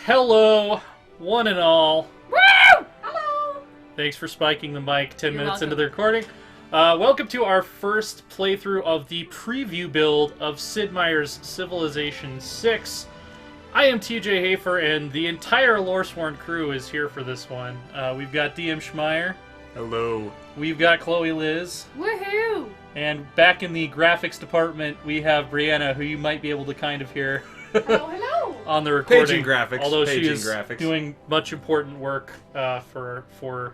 Hello, one and all. Woo! Hello! Thanks for spiking the mic 10 You're minutes welcome. into the recording. Welcome to our first playthrough of the preview build of Sid Meier's Civilization 6. I am TJ Hafer, and the entire Loresworn crew is here for this one. We've got DM Schmeier. Hello. We've got Chloe Liz. Woohoo! And back in the graphics department, we have Brianna, who you might be able to kind of hear Hello, hello! on the recording. Paging graphics. Although she Paging is graphics. doing much important work for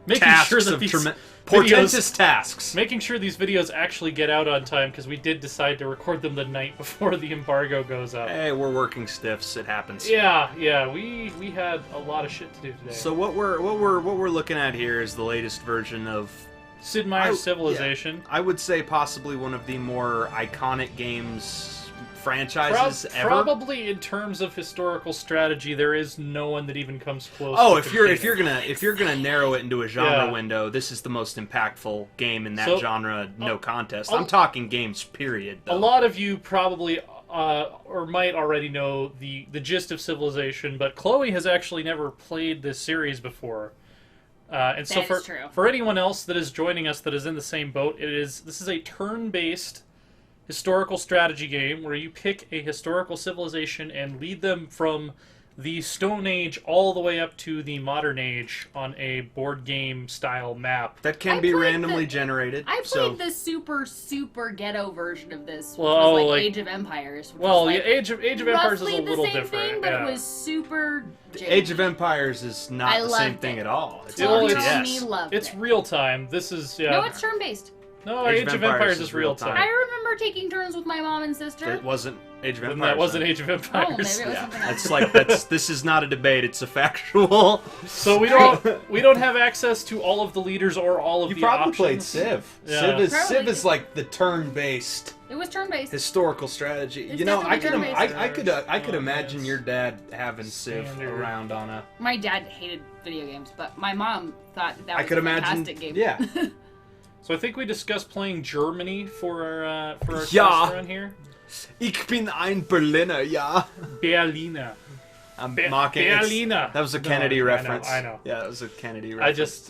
making Tasks sure that of these portentous tasks. making sure these videos actually get out on time, because we did decide to record them the night before the embargo goes up. Hey, we're working stiffs. It happens. Yeah, we had a lot of shit to do today. So what we're looking at here is the latest version of Sid Meier's Civilization. I would say possibly one of the more iconic games franchises ever. Probably in terms of historical strategy, there is no one that even comes close. Oh, to if you're competing. gonna narrow it into a genre Yeah. window, this is the most impactful game in that So, genre. No contest. a- I'm talking games. Period. A Though. lot of you probably or might already know the gist of Civilization, but Chloe has actually never played this series before. And so That for is true. for anyone else that is joining us that is in the same boat, this is a turn-based historical strategy game where you pick a historical civilization and lead them from the Stone Age all the way up to the Modern Age on a board game style map. That can I be played randomly the- generated. I so played the super ghetto version of this, which Well, was like- Age of Empires. Which Well, was yeah, like Age of Empires is roughly a the little same different. thing, but yeah. it was super Age of Empires is not I the same loved thing it. at all. It's Well, Well, it's- me loved It's it. real time. This is No, it's turn-based. No, Age of Empires is real time. I remember taking turns with my mom and sister. It wasn't Age of And Empires. that wasn't then. Age of Oh, Empires. maybe it was Yeah, something else. this is not a debate. It's a factual. So we don't have access to all of the leaders or all of You the probably options. played Civ. Yeah. Civ Probably. is like the turn-based It was turn-based. historical strategy. It's You know, I could definitely turn-based. I could Oh, imagine yes. your dad having Civ Standard. around on a. My dad hated video games, but my mom thought that I was could a imagine- fantastic game. yeah. So I think we discussed playing Germany for our Yeah. test run here. Ich bin ein Berliner, ja. Berliner. I'm mocking. Berliner. That was a No, Kennedy I know, reference. I know. Yeah, that was a Kennedy I reference. just.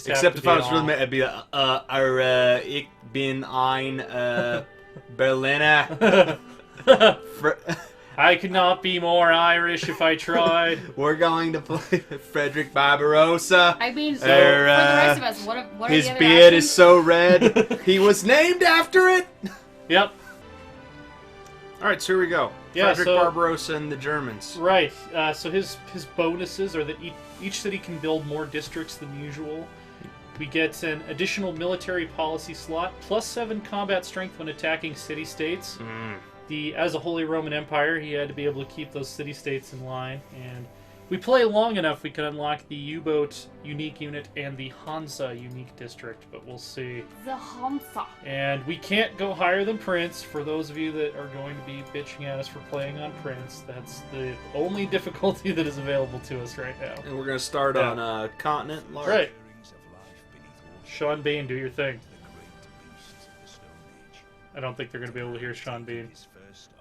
Except have if to I be was really on. mad, it'd be ich bin ein Berliner. I could not be more Irish if I tried. We're going to play Frederick Barbarossa. I mean, for Er, the rest of us, what are His the other beard options? is so red. He was named after it. Yep. All right, so here we go. Yeah, Frederick so- Barbarossa and the Germans. Right. So his bonuses are that each city can build more districts than usual. We get an additional military policy slot, +7 combat strength when attacking city-states. As a Holy Roman Empire, he had to be able to keep those city-states in line. And we play long enough, we can unlock the U-boat unique unit and the Hansa unique district, but we'll see. The Hansa. And we can't go higher than Prince. For those of you that are going to be bitching at us for playing on Prince, that's the only difficulty that is available to us right now. And we're going to start Yeah. on a continent large. Right. Sean Bean, do your thing. I don't think they're going to be able to hear Sean Bean.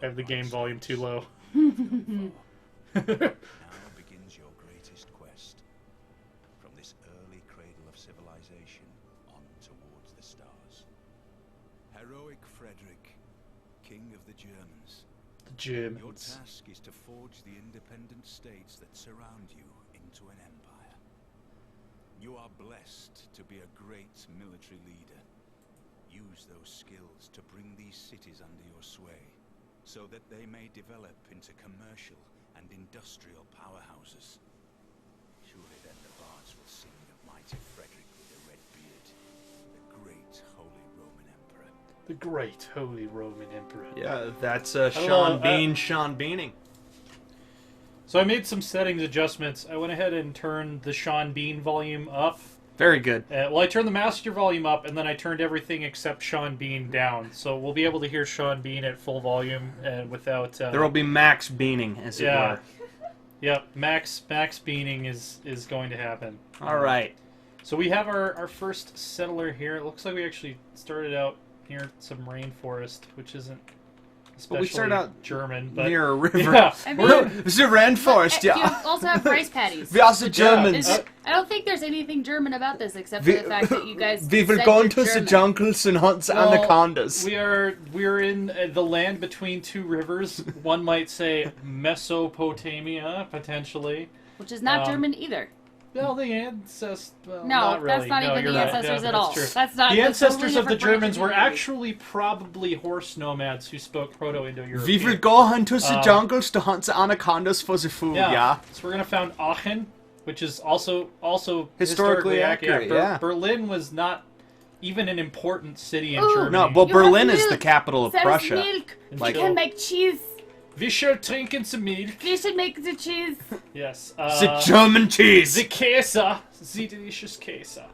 I have the game volume too low. Now begins your greatest quest. From this early cradle of civilization on towards the stars. Heroic Frederick, King of the Germans. The gym. Your task is to forge the independent states that surround you into an empire. You are blessed to be a great military leader. Use those skills to bring these cities under your sway, so that they may develop into commercial and industrial powerhouses. Surely then the bards will sing of mighty Frederick with the red beard, the great Holy Roman Emperor. The great Holy Roman Emperor. Yeah, that's Hello, Sean Bean, Sean Beaning. So I made some settings adjustments. I went ahead and turned the Sean Bean volume up. Very good. I turned the master volume up, and then I turned everything except Sean Bean down. So we'll be able to hear Sean Bean at full volume without... There will be Max Beaning, as it Yeah. were. Yep, Max Beaning is going to happen. All right. So we have our first settler here. It looks like we actually started out near some rainforest, which isn't especially But we start out German. But, near a river. Yeah. I mean, It's a rainforest, you yeah. also have rice paddies. We are the Germans. I don't think there's anything German about this except for the fact that you guys. We will said go you're into the German. jungles and hunt the anacondas. We're in the land between two rivers. One might say Mesopotamia, potentially. Which is not German either. Well, the ancestors. Well, No, not really. that's not No, even you're the right. ancestors Yeah, at all. True. That's not The that's ancestors totally of the different from Germans were community. actually probably horse nomads who spoke Proto-Indo-European. We will go into the jungles to hunt the anacondas for the food, yeah. So we're gonna found Aachen, which is also Historically accurate, yeah. Berlin was not even an important city in Ooh. Germany. No, but You Berlin have is the milk. capital of There's Prussia. milk. Like- We can make cheese. We shall trinken some milk. We should make the cheese. Yes. The German cheese. The Käse. The delicious Käse.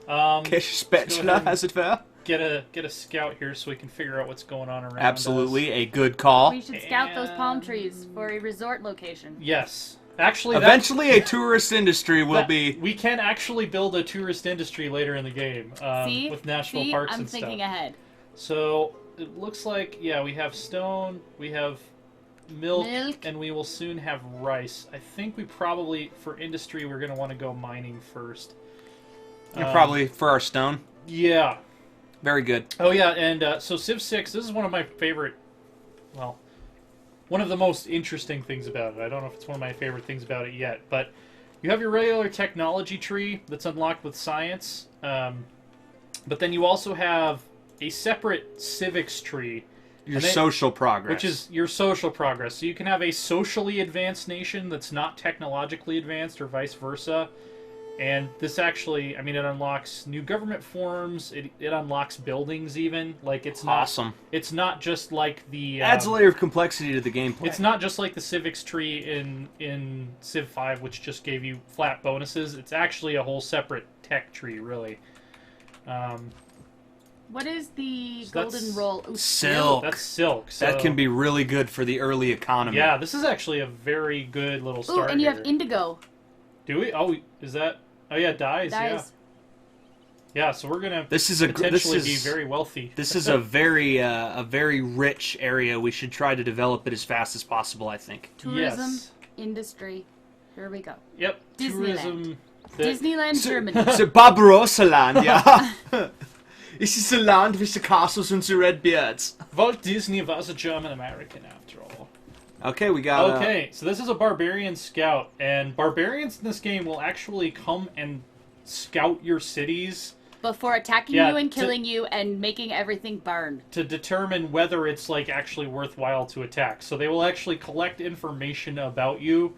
Käsespätzle, as it were. Get a scout here so we can figure out what's going on around us. Absolutely, a good call. We should scout those palm trees for a resort location. Yes. Actually, Eventually, a tourist industry will be... We can actually build a tourist industry later in the game See? with national See? parks I'm and stuff. thinking ahead. So it looks like, yeah, we have stone, we have milk, Milk. and we will soon have rice. I think we probably, for industry, we're going to want to go mining first. probably for our stone. Yeah. Very good. Oh, yeah, and so Civ 6, this is one of my favorite, well, one of the most interesting things about it. I don't know if it's one of my favorite things about it yet, but you have your regular technology tree that's unlocked with science, but then you also have a separate civics tree. Your social progress. Which is your social progress. So you can have a socially advanced nation that's not technologically advanced or vice versa. And this actually, I mean, it unlocks new government forms. It unlocks buildings even. Like, it's not... Awesome. It's not just like the... Adds a layer of complexity to the gameplay. It's not just like the civics tree in Civ 5, which just gave you flat bonuses. It's actually a whole separate tech tree, really. What is the So that's golden roll? Ooh, Silk. That's silk. So, That can be really good for the early economy. Yeah, this is actually a very good little Ooh, start and you have here. indigo. Do we? Oh, is that... Oh, yeah, dyes, Dyes. yeah. Yeah, so we're going to This is a potentially be very wealthy. This is a very rich area. We should try to develop it as fast as possible, I think. Tourism, Yes. industry. Here we go. Yep, Disneyland. tourism. Disneyland, Germany. The Barbarossa land, yeah. This is the land with the castles and the red beards. Walt Disney was a German-American, after all. Okay, we got... Okay, so this is a barbarian scout, and barbarians in this game will actually come and scout your cities Before attacking Yeah, you and to- killing you and making everything burn. to determine whether it's like actually worthwhile to attack. So they will actually collect information about you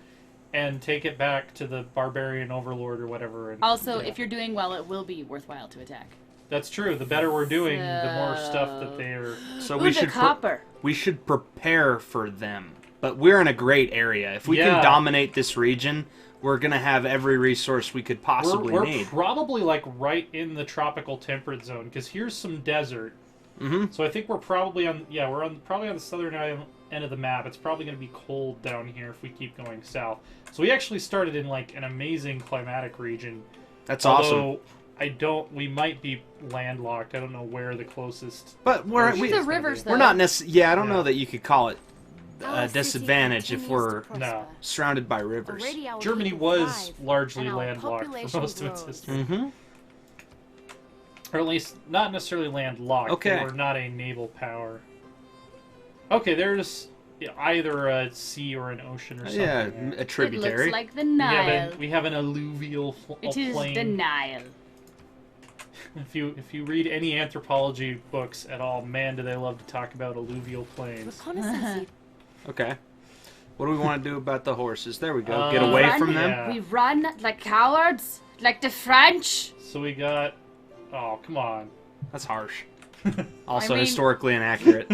and take it back to the barbarian overlord or whatever. And, Also, yeah. if you're doing well, it will be worthwhile to attack. That's true. The better we're doing, the more stuff that they are. So Ooh, we the should copper. we should prepare for them. But we're in a great area. If we Yeah. can dominate this region, we're gonna have every resource we could possibly We're need. probably like right in the tropical temperate zone because here's some desert. Mm-hmm. So I think we're probably on. Yeah, we're on probably on the southern end of the map. It's probably going to be cold down here if we keep going south. So we actually started in like an amazing climatic region. That's awesome. Although we might be landlocked. I don't know where the closest. But Look at the rivers, though. we're not necessarily. Yeah, I don't Yeah. know that you could call it Our a city disadvantage if continues we're to prosper. No. surrounded by rivers. Already our Germany people was thrive, largely and our landlocked for population most of its grows. history. Mm-hmm. Or at least not necessarily landlocked. Okay. They were not a naval power. Okay, there's either a sea or an ocean or something. Yeah, there. a It tributary. looks like the Nile. We have an alluvial It is plain. the Nile. If you read any anthropology books at all, man, do they love to talk about alluvial plains. Reconnaissance. Okay. What do we want to do about the horses? There we go. Get Uh, away Run. from them. Yeah. We run like cowards, like the French. So we got. Oh, come on. That's harsh. Also I mean- historically inaccurate.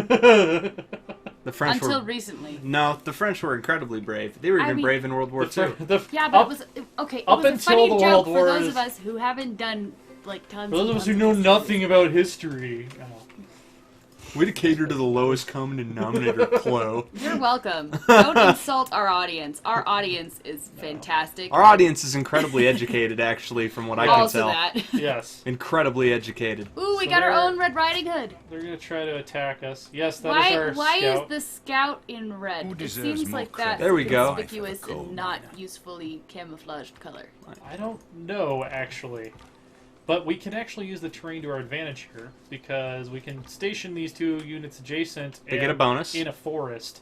The French Until were recently. no, the French were incredibly brave. They were I even mean- brave in World War II. Yeah, but it was okay. It up was a until funny the joke World for War those is- of us who haven't done like tons. For those and of us tons who know history. nothing about history. Way to cater to the lowest common denominator, Chloe. You're welcome. Don't insult our audience. Our audience is fantastic. Our audience is incredibly educated, actually, from what I can Also tell. that. Yes. Incredibly educated. Ooh, we So got our they're- own Red Riding Hood. They're gonna try to attack us. Yes, that is our Why scout. is the scout in Who red? It deserves seems more like credit? that's There we a go. conspicuous Gold and not miner. usefully camouflaged color. I don't know, actually. But we can actually use the terrain to our advantage here, because we can station these two units adjacent They get and a bonus. in a forest.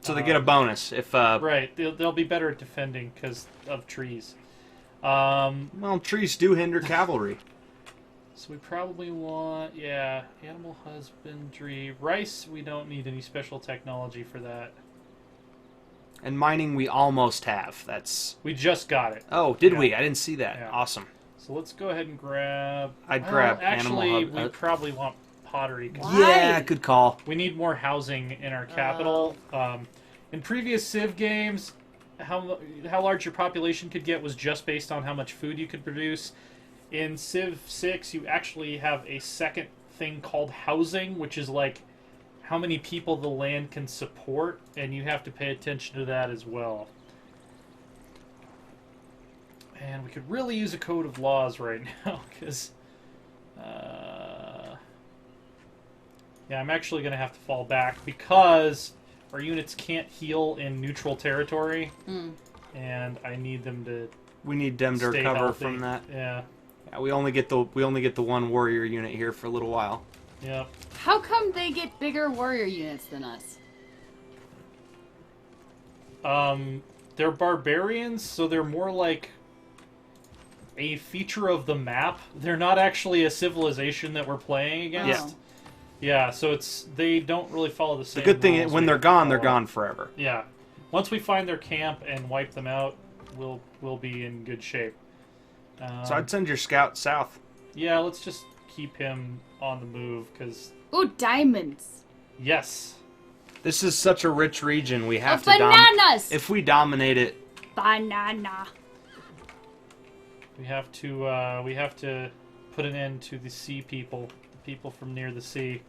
So they get a bonus if, Right, they'll be better at defending because of trees. well, trees do hinder cavalry. So we probably want, yeah, animal husbandry. Rice, we don't need any special technology for that. And mining we almost have. That's... We just got it. Oh, did Yeah. we? I didn't see that. Yeah. Awesome. So let's go ahead and grab... I'd well, grab actually, animal we probably want pottery. 'Cause Why? Yeah, good call. we need more housing in our capital. In previous Civ games, how large your population could get was just based on how much food you could produce. In Civ 6, you actually have a second thing called housing, which is like how many people the land can support, and you have to pay attention to that as well. And we could really use a code of laws right now, because... yeah, I'm actually going to have to fall back, because our units can't heal in neutral territory, and I need them to We need them to stay recover healthy. from that. Yeah, Yeah, we only get the one warrior unit here for a little while. yep. How come they get bigger warrior units than us? They're barbarians, so they're more like a feature of the map. They're not actually a civilization that we're playing against. Oh. Yeah, so they don't really follow the The same good thing is rules when we they're gone follow. forever. Yeah. Once we find their camp and wipe them out, we'll be in good shape. So I'd send your scout south. Yeah, let's just keep him on the move, because... Ooh, diamonds. Yes. This is such a rich region. We have Oh, to bananas! if we dominate it, Banana. We have to put an end to the sea people, the people from near the sea.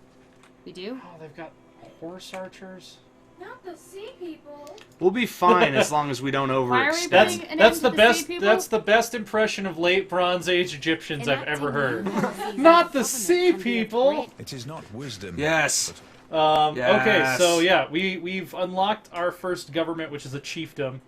We do? Oh, they've got horse archers. Not the sea people. we'll be fine as long as we don't Why are we overextend. putting an That's end the to best. sea people? That's the best impression of late Bronze Age Egyptians I've ever heard. Not Not the sea people. It is not wisdom. Yes. Okay, Yes. so yeah, we've unlocked our first government, which is a chiefdom.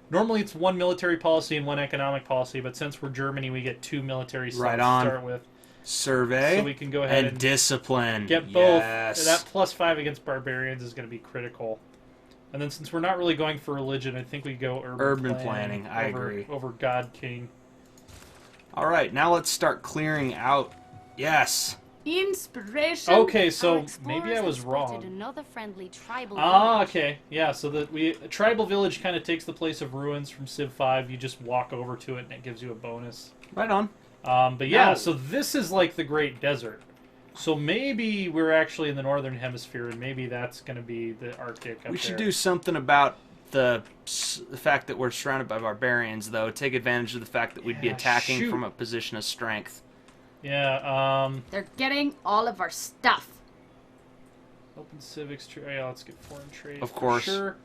Normally it's one military policy and one economic policy, but since we're Germany, we get two military slots Right on. to start with. Survey So we can go ahead and and discipline. get both. Yes. That +5 against barbarians is going to be critical. And then since we're not really going for religion, I think we go urban planning. I agree. over God King. All right, now let's start clearing out. Yes. Inspiration. Okay, so maybe I was wrong. Another friendly tribal Ah, village. okay, yeah. So that a tribal village kind of takes the place of ruins from Civ 5. You just walk over to it and it gives you a bonus. Right on. But yeah, Now- so this is like the Great Desert. So maybe we're actually in the northern hemisphere, and maybe that's going to be the Arctic up We should there. do something about the fact that we're surrounded by barbarians, though. Take advantage of the fact that we'd be Yeah, attacking shoot. from a position of strength. Yeah. They're getting all of our stuff. Open civics. Yeah, let's get foreign trade. Of for course. Sure.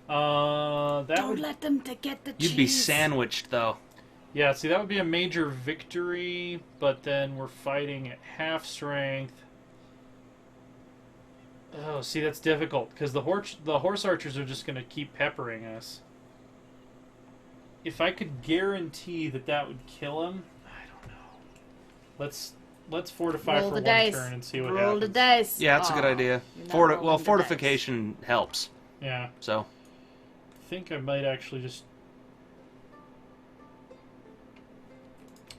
That Don't would. let them to get the cheese. You'd be sandwiched, though. Yeah, see, that would be a major victory, but then we're fighting at half strength. Oh, see, that's difficult, because the horse archers are just going to keep peppering us. If I could guarantee that would kill him, I don't know. Let's fortify Roll for the one dice. turn and see what Roll happens. the dice. Yeah, that's a good Aw, idea. you're not rolling the dice. Fortification helps. Yeah, So, I think I might actually just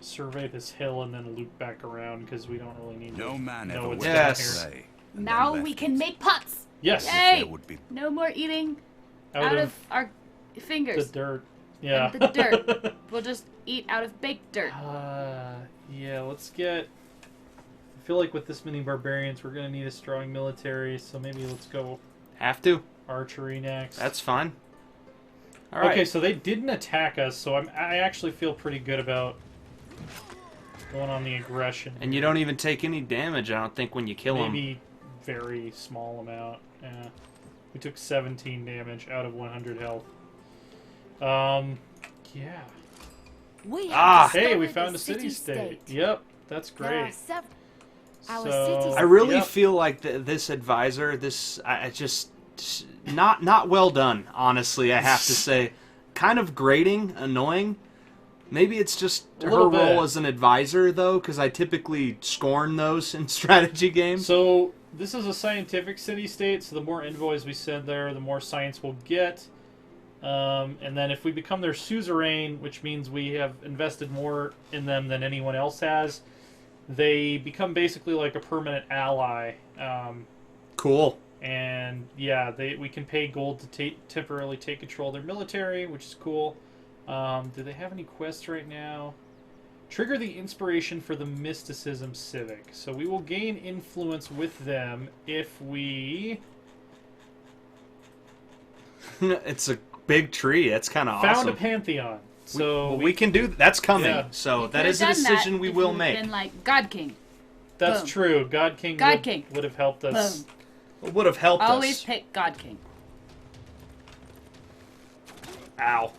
survey this hill and then loop back around, because we don't really need No to man know ever what's went down Yes. here. play. and Now then we left can it. make pots. Yes, Yay! There would be No more eating out out of of our the fingers. dirt. Yeah. And the dirt. We'll just eat out of baked dirt. Yeah, let's get... I feel like with this many barbarians, we're going to need a strong military, so maybe let's go have to. archery next. That's fine. All right. Okay, so they didn't attack us, so I actually feel pretty good about going on the aggression. And you don't even take any damage, I don't think, when you kill them. Maybe very small amount. Yeah. We took 17 damage out of 100 health. Yeah. Hey, we found a city-state. Yep, that's great. I really feel like this advisor, I just not well done. Honestly, I have to say, kind of grating, annoying. Maybe it's just her role as an advisor, though, because I typically scorn those in strategy games. So this is a scientific city-state, so the more envoys we send there, the more science we'll get. And then if we become their suzerain, which means we have invested more in them than anyone else has, they become basically like a permanent ally. Cool. And yeah, we can pay gold to temporarily take control of their military, which is cool. Do they have any quests right now? Trigger the inspiration for the mysticism civic. So we will gain influence with them if we... It's a big tree. That's kind of awesome. Found a pantheon. So we can do that's coming. Yeah. So that is a decision we will make. Been like God King. That's Boom. true. God King would have helped us. Boom. Would have helped us. Always pick God King. Ow.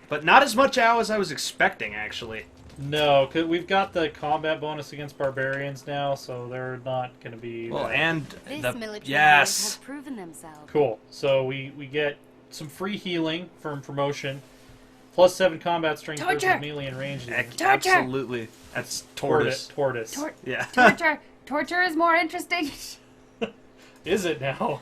But not as much ow as I was expecting, actually. No, because we've got the combat bonus against barbarians now, so they're not going to be... Well, and this military yes. have proven themselves. Cool. So we get some free healing from promotion, plus 7 combat strength versus melee and range. Absolutely. That's tortoise. Tortoise. Yeah. Torture. Torture is more interesting. Is it now?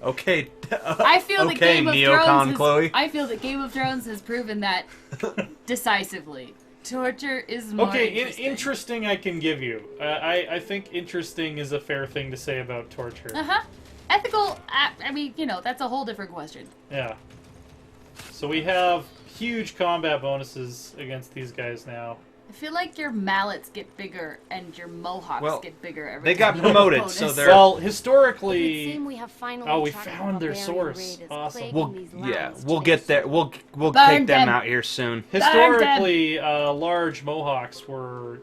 Okay. I feel that Game of Neocon Chloe. I feel that Game of Thrones has proven that decisively. Torture is more interesting. Interesting I can give you. I think interesting is a fair thing to say about torture. Ethical, I mean, you know, that's a whole different question. Yeah. So we have huge combat bonuses against these guys now. I feel like your mallets get bigger and your mohawks get bigger every they time got promoted, so they're... Well, historically... We have finally we found their source. Awesome. We'll get there. We'll take them out here soon. Historically, large mohawks were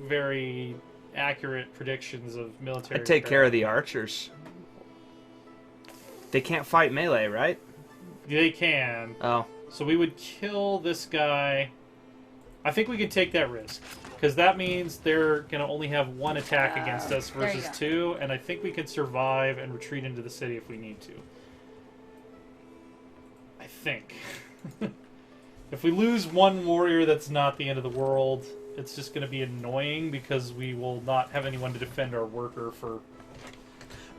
very accurate predictions of military. I take care of the archers. They can't fight melee, right? They can. Oh. So we would kill this guy. I think we could take that risk. Because that means they're going to only have 1 attack against us versus 2. And I think we can survive and retreat into the city if we need to. I think. If we lose 1 warrior, that's not the end of the world. It's just going to be annoying because we will not have anyone to defend our worker for...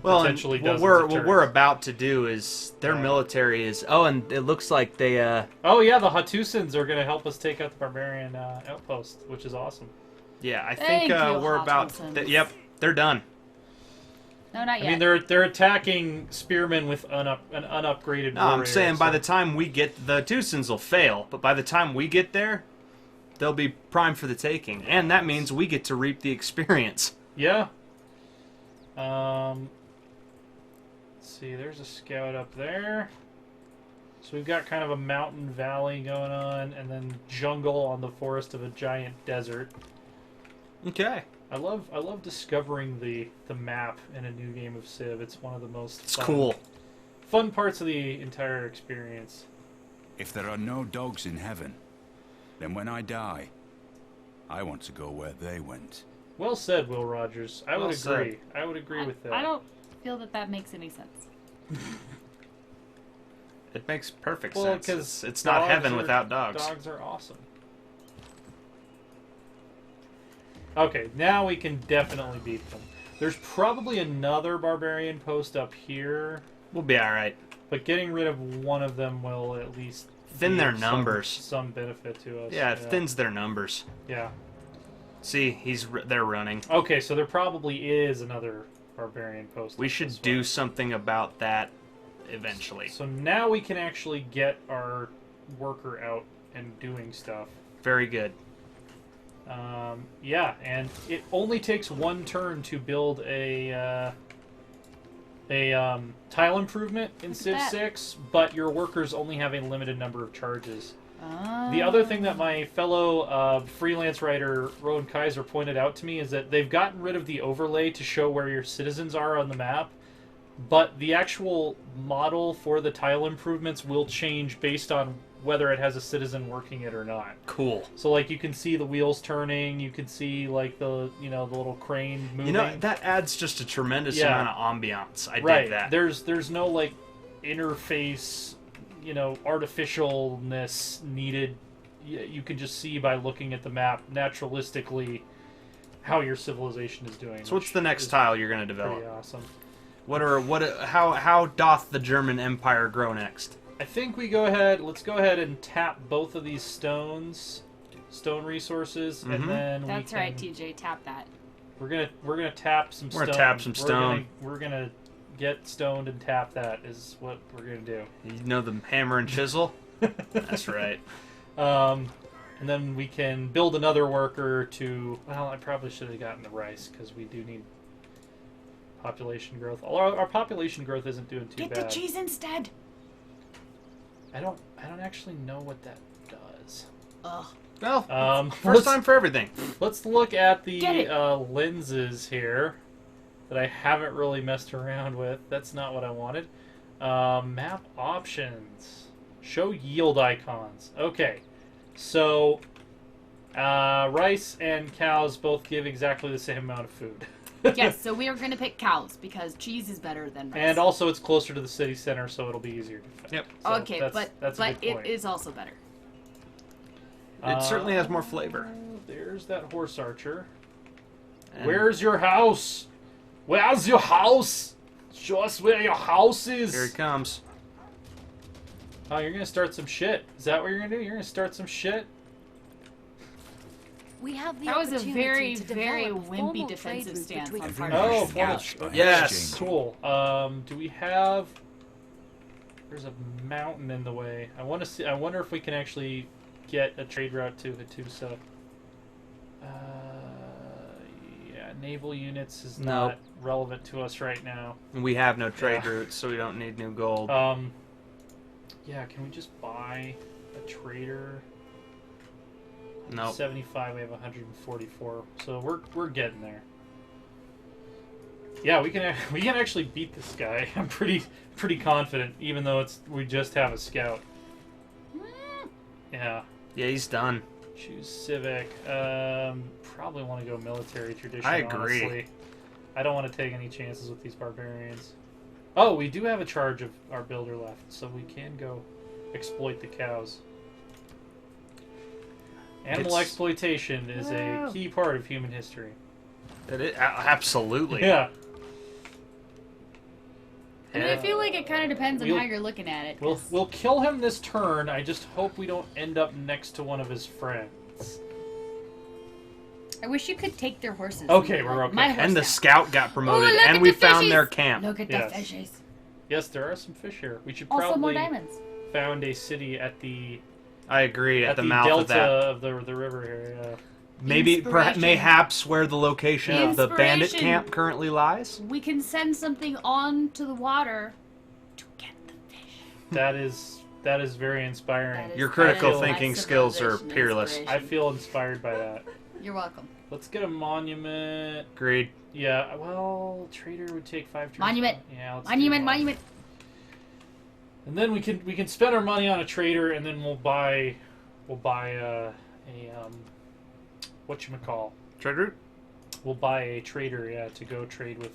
Well, what we're about to do is their military is... Oh, and it looks like they... Oh, yeah, the Hatusans are going to help us take out the barbarian outpost, which is awesome. Yeah, I think we're about... Yep, they're done. No, not yet. I mean, they're attacking spearmen with an unupgraded warrior. I'm saying by the time we get... The Hatusans will fail, but by the time we get there, they'll be primed for the taking. And that means we get to reap the experience. Yeah. See, there's a scout up there. So we've got kind of a mountain valley going on, and then jungle on the forest of a giant desert. Okay. I love discovering the map in a new game of Civ. It's one of the most fun parts of the entire experience. If there are no dogs in heaven, then when I die, I want to go where they went. Well said, Will Rogers. I would agree. I would agree with that. I don't feel that makes any sense. It makes perfect sense. Well, because it's not heaven without dogs. Dogs are awesome. Okay, now we can definitely beat them. There's probably another barbarian post up here. We'll be alright. But getting rid of one of them will at least... Thin their numbers. Some benefit to us. Yeah, it thins their numbers. Yeah. See, they're running. Okay, so there probably is another barbarian post. We should do something about that eventually. So now we can actually get our worker out and doing stuff. Very good. Yeah, and it only takes 1 turn to build a tile improvement in Look at Civ that. 6, but your workers only have a limited number of charges. The other thing that my fellow freelance writer Rowan Kaiser pointed out to me is that they've gotten rid of the overlay to show where your citizens are on the map, but the actual model for the tile improvements will change based on whether it has a citizen working it or not. Cool. So, like, you can see the wheels turning, you can see, like, the little crane moving. You know, that adds just a tremendous amount of ambiance. I dig that. There's no, like, interface, artificialness needed. You can just see by looking at the map naturalistically how your civilization is doing. So what's the next tile you're going to develop? Pretty awesome. How doth the German Empire grow next? I think let's go ahead and tap both of these stone resources, and then That's right, TJ. Tap that. We're gonna tap some stone. We're gonna tap some stone. We're gonna get stoned and tap that is what we're gonna do. You know the hammer and chisel? That's right. And then we can build another worker to... Well, I probably should have gotten the rice, because we do need population growth. Our population growth isn't doing too bad. Get the cheese instead. I don't actually know what that does. Ugh. Well, first time for everything. Let's look at the lenses here that I haven't really messed around with. That's not what I wanted. Map options. Show yield icons. Okay. So, rice and cows both give exactly the same amount of food. Yes, so we are going to pick cows because cheese is better than rice. And also it's closer to the city center, so it'll be easier to fence. Yep. So okay, that's a good it point. is also better. It certainly has more flavor. There's that horse archer. And Where's your house? Where's your house? Show us where your house is. here it comes. Oh, you're gonna start some shit. Is that what you're gonna do? You're gonna start some shit? We have the That was a opportunity very, to very develop a wimpy formal defensive trade route stance between on the part Oh, of yeah. our Yes. Cool. Do we have... There's a mountain in the way. I wonder if we can actually get a trade route to Hattusa. Yeah, naval units is not relevant to us right now. We have no trade routes, so we don't need new gold. Yeah, can we just buy a trader? Nope. 75, we have 144, so we're getting there. Yeah, we can actually beat this guy. I'm pretty confident, even though we just have a scout. Yeah. Yeah, he's done. Choose civic. Probably want to go military tradition. I agree. Honestly. I don't want to take any chances with these barbarians. Oh, we do have a charge of our builder left, so we can go exploit the cows. Animal exploitation is a key part of human history. Absolutely. Yeah. I mean, I feel like it kind of depends on how you're looking at it. We'll kill him this turn. I just hope we don't end up next to one of his friends. I wish you could take their horses. Okay, we're okay. My horse And the now. scout got promoted, look and at we the found fishies! their camp. Look at Yes. the fishes. Yes, there are some fish here. We should Also more probably diamonds. found a city at the I agree, at the mouth delta of that. of the river here. Yeah. Maybe, Inspiration. mayhaps where the location of the bandit Inspiration. camp currently lies? We can send something on to the water to get the fish. That is very inspiring. That is Your critical my thinking skills are civilization peerless. inspiration. I feel inspired by that. You're welcome. Let's get a monument. Agreed. Yeah, well, trader would take 5 turns. Monument. Yeah, let's do Monument, monument. And then we can spend our money on a trader, and then we'll buy a whatchamacall. Trade route? We'll buy a trader, yeah, to go trade with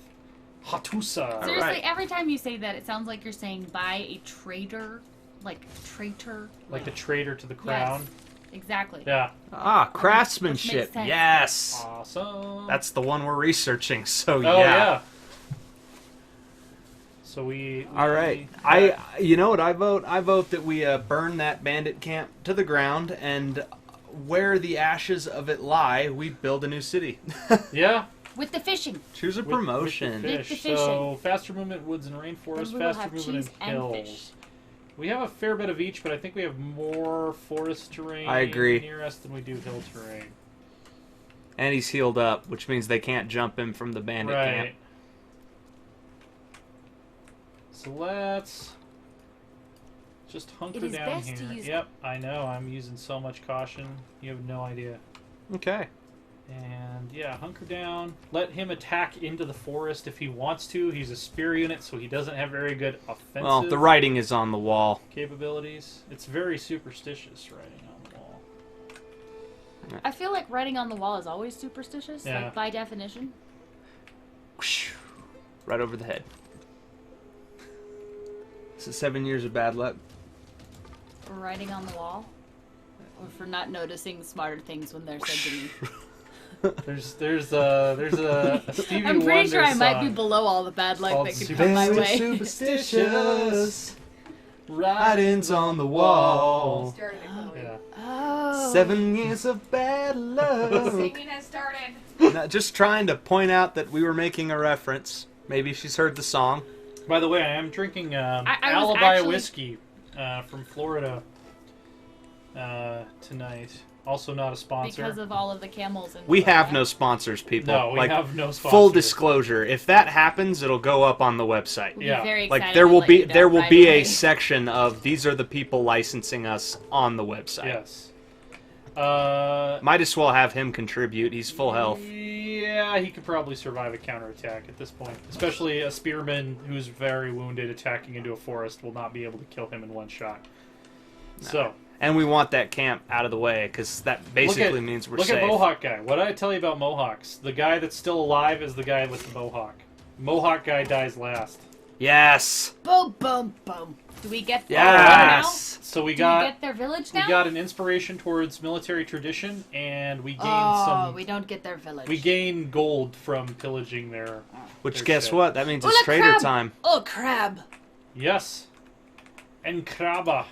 Hattusa. Seriously, Alright. every time you say that, it sounds like you're saying buy a trader, like traitor. Like a trader to the crown. Yes, exactly. Yeah. Ah, Which craftsmanship. makes sense. Yes. Awesome. That's the one we're researching, so Oh yeah. yeah. So we All right. You know what I vote? I vote that we burn that bandit camp to the ground, and where the ashes of it lie, we build a new city. Yeah. With the fishing. Choose a With promotion. the With the fish. So fishing. faster movement, woods and rainforest, Then we will faster have movement cheese and and hills. fish. We have a fair bit of each, but I think we have more forest terrain I agree. near us than we do hill terrain. And he's healed up, which means they can't jump him from the bandit camp. Right. So let's just hunker down here. Yep, I know. I'm using so much caution. You have no idea. Okay. And yeah, hunker down. Let him attack into the forest if he wants to. He's a spear unit, so he doesn't have very good offensive Well, the writing is on the wall. capabilities. It's very superstitious writing on the wall. I feel like writing on the wall is always superstitious, Yeah. like by definition. Right over the head. This is 7 years of bad luck. For writing on the wall, or for not noticing smarter things when they're said to me. There's a Stevie I'm pretty Wonder sure I might be song below all the bad luck called that could come my way. Superstitious. Writings on the wall. Started it, Chloe. Yeah. Oh. 7 years of bad luck. Singing has started. Now, just trying to point out that we were making a reference. Maybe she's heard the song. By the way, I am drinking I was Alibi actually- whiskey from Florida tonight. Also not a sponsor. Because of all of the camels and We stuff, have right? no sponsors, people. No, we like, have no sponsors. full disclosure. If that happens, it'll go up on the website. We'll be Yeah. very Like excited there to will let be you know there will right be away. a section of these are the people licensing us on the website. Yes. Might as well have him contribute. He's full health. Yeah, he could probably survive a counterattack at this point. Especially a spearman who's very wounded attacking into a forest will not be able to kill him in one shot. No. So, And we want that camp out of the way because that basically means we're look safe. at Mohawk guy. What did I tell you about Mohawks? The guy that's still alive is the guy with the Mohawk. Mohawk guy dies last. Yes. Boom, boom, boom. Do we get their Yes. So we now? Do got we get their village now? we got an inspiration towards military tradition, and we gained Oh, some. we don't get their village. We gain gold from pillaging their. Which their guess shit. what? That means Oh, it's look, trader crab. time. Oh, crab. Yes. And Krabba.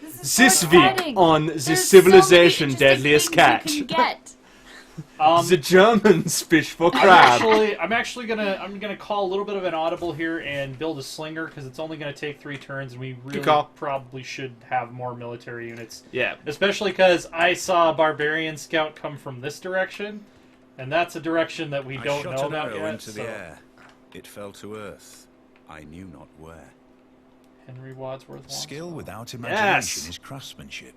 This so week exciting. on the There's civilization so many interesting deadliest things catch. you can get. The Germans fish for I'm crab. gonna call a little bit of an audible here and build a slinger because it's only gonna take 3 turns, and we really call. probably should have more military units. Yeah. Especially because I saw a barbarian scout come from this direction, and that's a direction that we I don't shot know an about arrow yet. into So. the air. It fell to earth. I knew not where. Henry Wadsworth. Skill Longspell. without imagination Yes. is craftsmanship,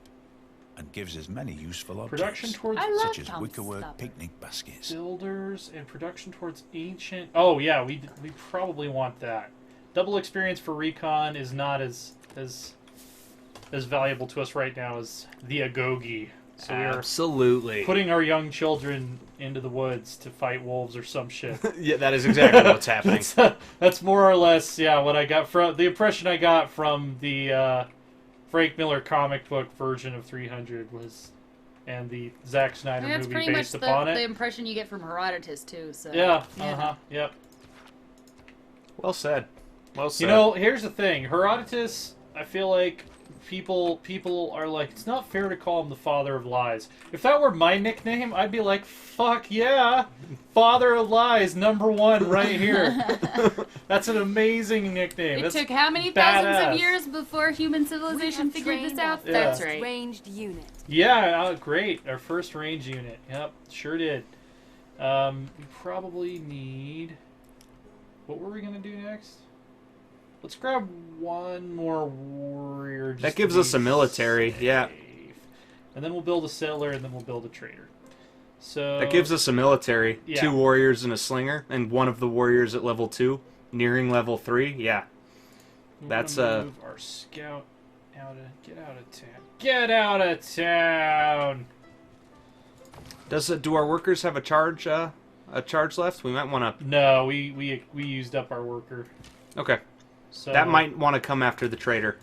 and gives us many useful Production objects, towards I love such as Tom's wickerwork stopper. picnic baskets. builders and production towards ancient. Oh yeah, we probably want that. Double experience for recon is not as valuable to us right now as the agogi. So we are Absolutely. putting our young children into the woods to fight wolves or some shit. Yeah, that is exactly what's happening. That's more or less, yeah, what I got from the impression I got from the Frank Miller comic book version of 300 was, and the Zack Snyder I mean, that's movie pretty much based upon the it. impression you get from Herodotus, too. So Yeah. yeah. Yep. Well said. Well said. You know, here's the thing. Herodotus, I feel like people are like, it's not fair to call him the father of lies. If that were my nickname, I'd be like, fuck yeah, father of lies, #1 right here. That's an amazing nickname. It That's took how many thousands badass. of years before human civilization figured this out? Yeah. That's right. Ranged unit. Yeah, great. Our first range unit. Yep, sure did. We probably need... What were we going to do next? Let's grab one more warrior. just That gives to us be a military, yeah. safe. And then we'll build a settler, and then we'll build a trader. So That gives us a military. Yeah. 2 warriors and a slinger, and one of the warriors at level 2, nearing level 3. Yeah. we're that's, gonna move our scout out of... Get out of town. Get out of town! Do our workers have a charge left? We might want No, we used up our worker. to. Okay. So That might want to come after the trader.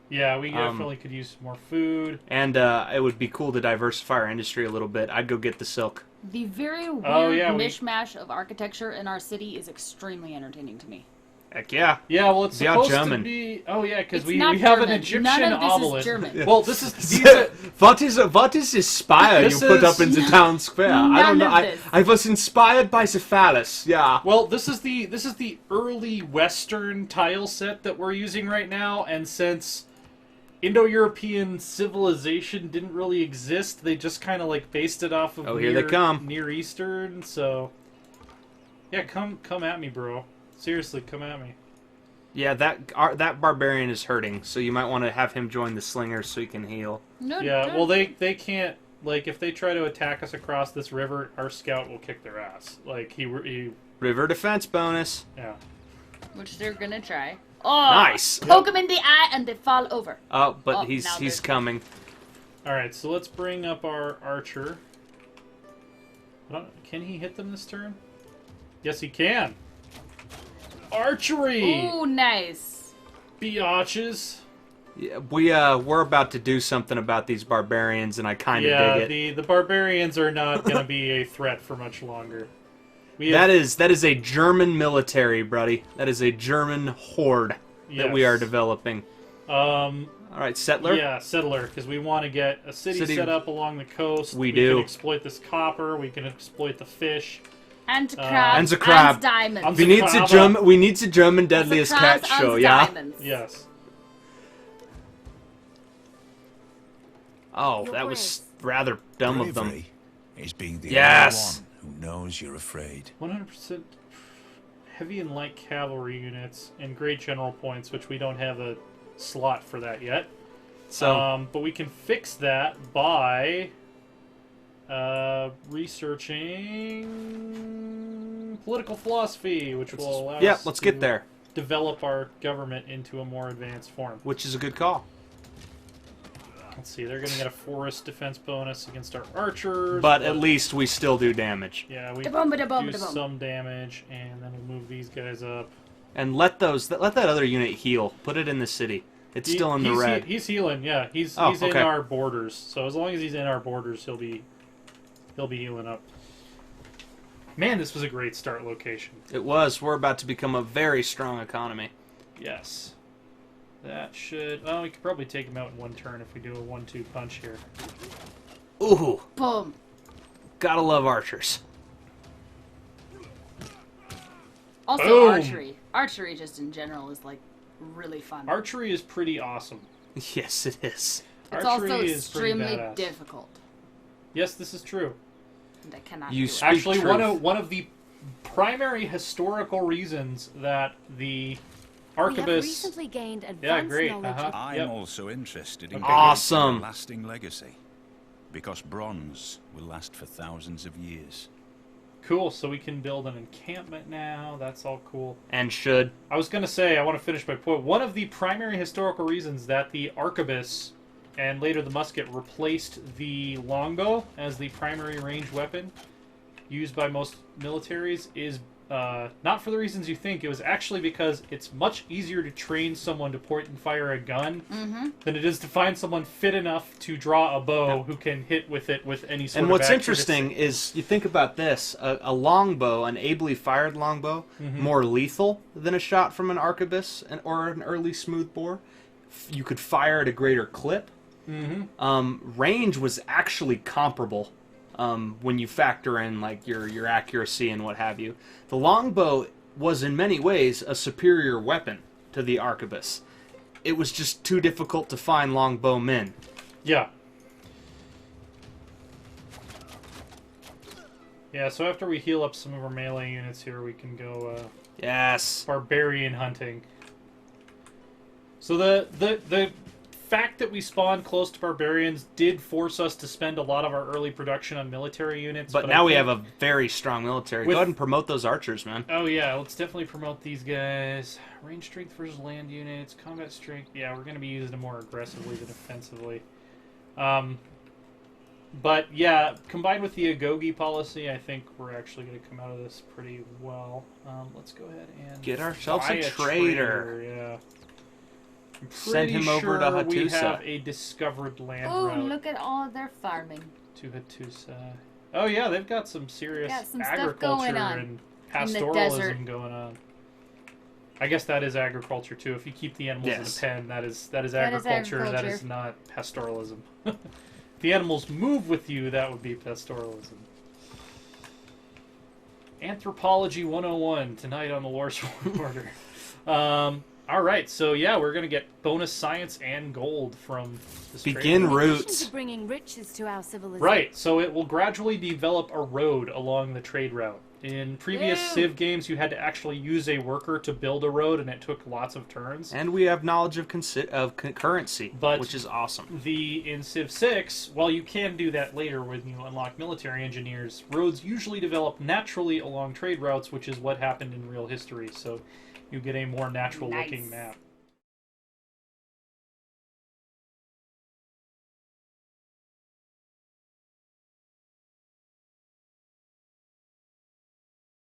Yeah, we definitely could use some more food. And it would be cool to diversify our industry a little bit. I'd go get the silk. The very weird yeah, mishmash of architecture in our city is extremely entertaining to me. Heck yeah. Yeah, well, it's Yeah, supposed German. to be. Oh yeah, because It's we not have an German. Egyptian None of this is obelisk. German. Well, this is these are, What is this spire This you put is- up in the town square? I None don't know. of this. I was inspired by the phallus. Yeah. well, this is the early Western tile set that we're using right now, and since Indo-European civilization didn't really exist, they just kind of like based it off of Oh, here they come. Near Eastern. So yeah, come at me, bro. Seriously, come at me. Yeah, that barbarian is hurting, so you might want to have him join the slingers so he can heal. No, Yeah, well, they can't, like, if they try to attack us across this river, our scout will kick their ass. Like, he River defense bonus. yeah. Which they're gonna try. Oh, Nice. Poke them in the eye and they fall over. Oh, but Oh, he's now he's they're- coming. Alright, so let's bring up our archer. Can he hit them this turn? Yes, he can. Archery! Ooh, nice. Biatches. Yeah, we're about to do something about these barbarians, and I kind of dig it. The barbarians are not going to be a threat for much longer. That is a German military, buddy. That is a German horde that we are developing. All right, settler. Yeah, settler, because we want to get a city set up along the coast. We can do. exploit this copper. We can exploit the fish. And crabs. And the crab. And diamonds. We need the German deadliest cat show, yeah. Diamonds. Yes. Oh, that was rather dumb of them. Bravery is being the Yes. only one who knows you're afraid. 100% heavy and light cavalry units and great general points, which we don't have a slot for that yet. So, But we can fix that by researching political philosophy, which will allow us let's to get there. develop our government into a more advanced form. Which is a good call. Let's see, they're going to get a forest defense bonus against our archers. But at least we still do damage. Yeah, we Da-bum, da-bum, do da-bum. some damage, and then we'll move these guys up. And let that other unit heal. Put it in the city. It's still in the red. He's healing, yeah. He's Oh, in okay. our borders. So as long as he's in our borders, he'll be healing up. Man, this was a great start location. It was. We're about to become a very strong economy. Yes. That should... Well, we could probably take him out in one turn if we do a 1-2 punch here. Ooh, Boom. gotta love archers. Also, Boom. archery. Archery, just in general, is like really fun. Archery is pretty awesome. Yes, it is. It's Archery also is pretty extremely badass. difficult. Yes, this is true. And I cannot You do speak it. Actually, truth. one of the primary historical reasons that the We have arquebus... recently gained advanced Yeah, great, knowledge uh-huh. of I'm Yep. also interested in Okay. Awesome. creating a lasting legacy, because bronze will last for thousands of years. Cool, so we can build an encampment now. That's all cool. And should. I was going to say, I want to finish my point. One of the primary historical reasons that the arquebus and later the musket replaced the longbow as the primary ranged weapon used by most militaries is not for the reasons you think. It was actually because it's much easier to train someone to point and fire a gun than it is to find someone fit enough to draw a bow who can hit with it with any sort And of what's accuracy. interesting is you think about this: a longbow, an ably fired longbow, more lethal than a shot from an arquebus or an early smoothbore. You could fire at a greater clip. Range was actually comparable when you factor in like your accuracy and what have you. The longbow was in many ways a superior weapon to the arquebus. It was just too difficult to find longbow men. Yeah. Yeah, so after we heal up some of our melee units here, we can go Yes. barbarian hunting. So the fact that we spawned close to barbarians did force us to spend a lot of our early production on military units. But I now we think- have a very strong military. With- Go ahead and promote those archers, man. Oh yeah, let's definitely promote these guys. Range strength versus land units, combat strength. Yeah, we're going to be using them more aggressively than offensively. But yeah, combined with the Agogi policy, I think we're actually going to come out of this pretty well. Let's go ahead and Get ourselves buy a trader. Yeah. I'm Send him pretty over to sure we Hattusa. have a discovered land Oh, route look at all of their farming. to Hattusa. Oh yeah, they've got some serious Got some stuff agriculture going on and in the pastoralism desert. going on. I guess that is agriculture too. If you keep the animals Yes. in a pen, that is agriculture. That agriculture. is not pastoralism. If the animals move with you, that would be pastoralism. Anthropology 101 tonight on the Loresworn Order. All right, so yeah, we're gonna get bonus science and gold from this trade Begin route. In addition Roots. to bringing riches to our civilization. Right, so it will gradually develop a road along the trade route. In previous Ew. Civ games, you had to actually use a worker to build a road, and it took lots of turns. And we have knowledge of concurrency, But which is awesome. In Civ 6, while you can do that later when you unlock military engineers, roads usually develop naturally along trade routes, which is what happened in real history. So you get a more natural-looking map.